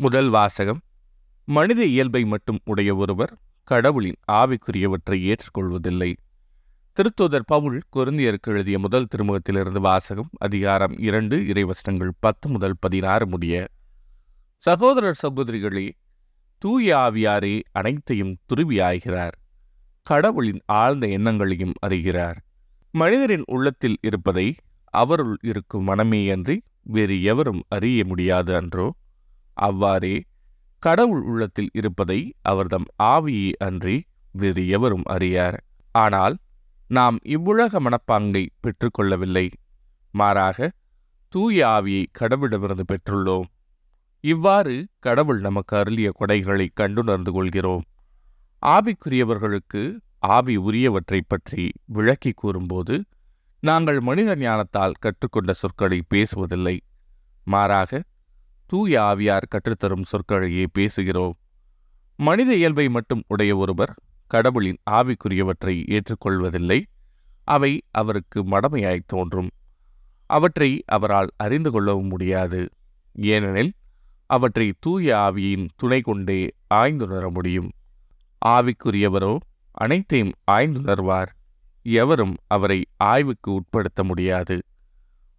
முதல் வாசகம். மனித இயல்பை மட்டும் உடைய ஒருவர் கடவுளின் ஆவிக்குரியவற்றை ஏற்றுக்கொள்வதில்லை. திருத்தூதர் பவுல் கொரிந்தியருக்கு எழுதிய முதல் திருமுகத்திலிருந்து வாசகம். அதிகாரம் 2 இறைவசனங்கள் 10 முதல் 16 முடிய. சகோதரர் சகோதரிகளே, தூய ஆவியாரே அனைத்தையும் துருவியாகிறார், கடவுளின் ஆழ்ந்த எண்ணங்களையும் அறிகிறார். மனிதரின் உள்ளத்தில் இருப்பதை அவருள் இருக்கும் மனமேயன்றி வேறு எவரும் அறிய முடியாது அன்றோ? அவ்வாறே கடவுள் உள்ளத்தில் இருப்பதை அவர்தம் ஆவியே அன்றி வேறு எவரும் அறியார். ஆனால் நாம் இவ்வுலக மனப்பாங்கை பெற்றுக்கொள்ளவில்லை, மாறாக தூய ஆவியை கடவுளிடமிருந்து பெற்றுள்ளோம். இவ்வாறு கடவுள் நமக்கு அருளிய கொடைகளை கண்டுணர்ந்து கொள்கிறோம். ஆவிக்குரியவர்களுக்கு ஆவி உரியவற்றை பற்றி விளக்கி கூறும்போது நாங்கள் மனித ஞானத்தால் கற்றுக்கொண்ட சொற்களை பேசுவதில்லை, மாறாக தூய ஆவியார் கற்றுத்தரும் சொற்களையே பேசுகிறோம். மனித இயல்பை மட்டும் உடைய ஒருவர் கடவுளின் ஆவிக்குரியவற்றை ஏற்றுக்கொள்வதில்லை. அவை அவருக்கு மடமையாய் தோன்றும். அவற்றை அவரால் அறிந்து கொள்ளவும் முடியாது. ஏனெனில் அவற்றை தூய ஆவியின் துணை கொண்டே ஆய்ந்துணர முடியும். ஆவிக்குரியவரோ அனைத்தையும் ஆய்ந்துணர்வார். எவரும் அவரை ஆய்வுக்கு உட்படுத்த முடியாது.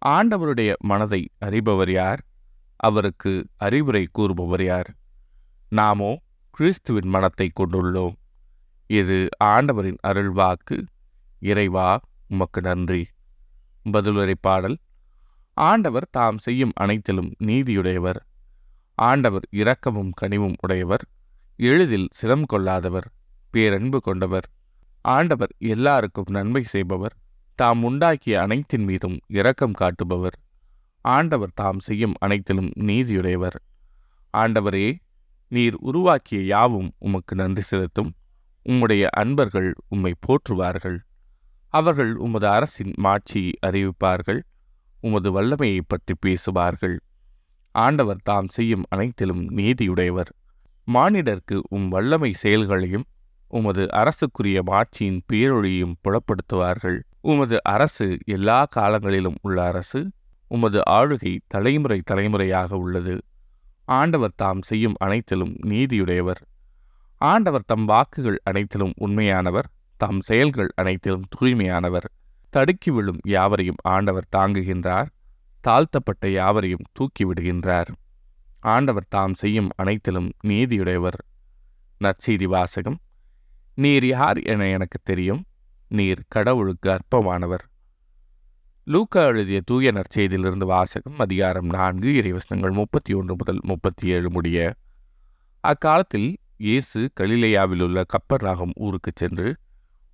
ஆண்டவருடைய மனதை அறிபவர் யார்? அவருக்கு அறிவுரை கூறுபவர் யார்? நாமோ கிறிஸ்துவின் மனத்தை கொண்டுள்ளோம். இது ஆண்டவரின் அருள்வாக்கு. இறைவா, உமக்கு நன்றி. பதிலுரை பாடல். ஆண்டவர் தாம் செய்யும் அனைத்திலும் நீதியுடையவர். ஆண்டவர் இரக்கமும் கனிவும் உடையவர், எளிதில் சினம் கொள்ளாதவர், பேரன்பு கொண்டவர். ஆண்டவர் எல்லாருக்கும் நன்மை செய்பவர், தாம் உண்டாக்கிய அனைத்தின் மீதும் இரக்கம் காட்டுபவர். ஆண்டவர் தாம் செய்யும் அனைத்திலும் நீதியுடையவர். ஆண்டவரே, நீர் உருவாக்கிய யாவும் உமக்கு நன்றி செலுத்தும். உம்முடைய அன்பர்கள் உம்மை போற்றுவார்கள். அவர்கள் உமது அரசின் மாட்சியை அறிவிப்பார்கள், உமது வல்லமையை பற்றி பேசுவார்கள். ஆண்டவர் தாம் செய்யும் அனைத்திலும் நீதியுடையவர். மானிடர்க்கு வல்லமை செயல்களையும் உமது அரசுக்குரிய மாட்சியின் பேரொழியையும் புலப்படுத்துவார்கள். உமது அரசு எல்லா காலங்களிலும் உள்ள அரசு. உமது ஆளுகை தலைமுறை தலைமுறையாக உள்ளது. ஆண்டவர் தாம் செய்யும் அனைத்திலும் நீதியுடையவர். ஆண்டவர் தம் வாக்குகள் அனைத்திலும் உண்மையானவர், தம் செயல்கள் அனைத்திலும் தூய்மையானவர். தடுக்கி விழும் யாவரையும் ஆண்டவர் தாங்குகின்றார், தாழ்த்தப்பட்ட யாவரையும் தூக்கிவிடுகின்றார். ஆண்டவர் தாம் செய்யும் அனைத்திலும் நீதியுடையவர். நற்செய்தி வாசகம். நீர் யார் என எனக்கு தெரியும், நீர் கடவுளுக்கு அற்பமானவர். லூக்கா எழுதிய தூய நற்செய்தியிலிருந்து வாசகம். அதிகாரம் 4 இறைவசனங்கள் 31 முதல் 37 முடிய. அக்காலத்தில் இயேசு கலிலேயாவில் உள்ள கப்பர்நாகும் ஊருக்கு சென்று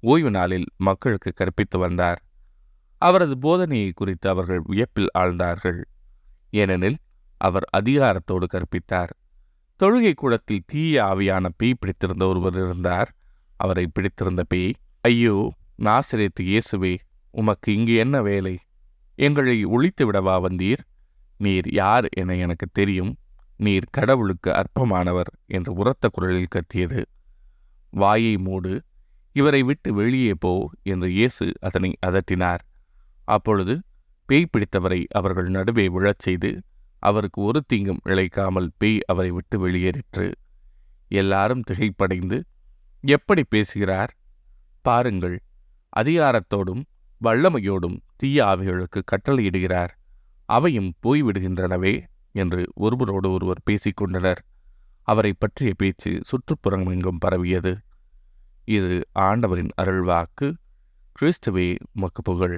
ஓய்வு நாளில் மக்களுக்கு கற்பித்து வந்தார். அவரது போதனையை குறித்து அவர்கள் வியப்பில் ஆழ்ந்தார்கள். ஏனெனில் அவர் அதிகாரத்தோடு கற்பித்தார். தொழுகை கூடத்தில் தீய ஆவியான பேய் பிடித்திருந்த ஒருவர் இருந்தார். அவரை பிடித்திருந்த பேய், ஐயோ, நாசரேத்து இயேசுவே, உமக்கு இங்கு என்ன வேலை? எங்களை ஒழித்து விடவா வந்தீர்? நீர் யார் என எனக்கு தெரியும், நீர் கடவுளுக்கு அற்பமானவர் என்று உரத்த குரலில் கத்தியது. வாயை மூடு, இவரை விட்டு வெளியே போ என்று இயேசு அதனை அதட்டினார். அப்பொழுது பேய் பிடித்தவரை அவர்கள் நடுவே விழச் செய்து அவருக்கு ஒரு தீங்கும் இழைக்காமல் பேய் அவரை விட்டு வெளியேறிற்று. எல்லாரும் திகைப்படைந்து, எப்படி பேசுகிறார்? பாருங்கள், அதிகாரத்தோடும் வல்லமையோடும் தீய ஆவிகளுக்கு கட்டளையிடுகிறார், அவையும் போய்விடுகின்றனவே என்று ஒருவரோடு ஒருவர் பேசிக்கொண்டனர். அவரை பற்றிய பேச்சு சுற்றுப்புறமெங்கும் பரவியது. இது ஆண்டவரின் அருள்வாக்கு. கிறிஸ்துவே, உமக்கு புகழ்.